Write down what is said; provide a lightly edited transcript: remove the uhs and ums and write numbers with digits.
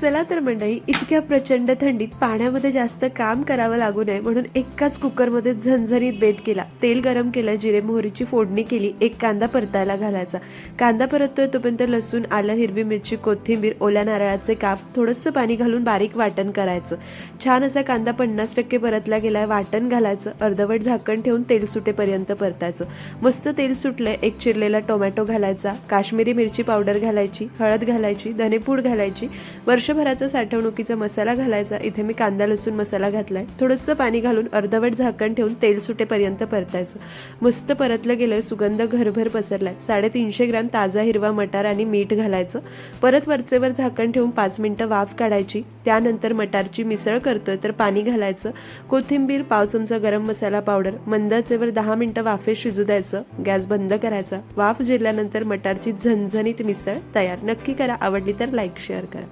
चला तर मंडळी, इतक्या प्रचंड थंडीत पाण्यामध्ये जास्त काम करावं लागू नये म्हणून एकाच कुकरमध्ये झणझणीत बेत केला. तेल गरम केलं, जिरे मोहरीची फोडणी केली, एक कांदा परतायला घालायचा. कांदा परततोय तोपर्यंत लसूण, आलं, हिरवी मिरची, कोथिंबीर, ओल्या नारळाचे काप, थोडंसं पाणी घालून बारीक वाटण करायचं. छान असा कांदा 50% परतला गेलाय, वाटण घालायचं. अर्धवट झाकण ठेवून तेल सुटेपर्यंत परतायचं. मस्त तेल सुटलंय, एक चिरलेला टोमॅटो घालायचा, काश्मीरी मिरची पावडर घालायची, हळद घालायची, धनेपूड घालायची, वर्षभराचा साठवणुकीचा मसाला घालायचा. इथे मी कांदा लसूण मसाला घातलाय. थोडंसं पाणी घालून अर्धवट झाकण ठेवून तेल सुटेपर्यंत परतायचं. मस्त परतलं गेलं, सुगंध घरभर पसरलाय. 350 ग्रॅम ताजा हिरवा मटार आणि मीठ घालायचं. परत वरचेवर झाकण ठेवून 5 मिनिटं वाफ काढायची. त्यानंतर मटारची मिसळ करतोय तर पाणी घालायचं. कोथिंबीर, पाव चमचा गरम मसाला पावडर, मंद आचेवर 10 मिनिटं वाफेत शिजू द्यायचं. गॅस बंद करायचा. वाफ जिरल्यानंतर मटारची झणझणीत मिसळ तयार. नक्की करा. आवडली तर लाईक शेअर करा.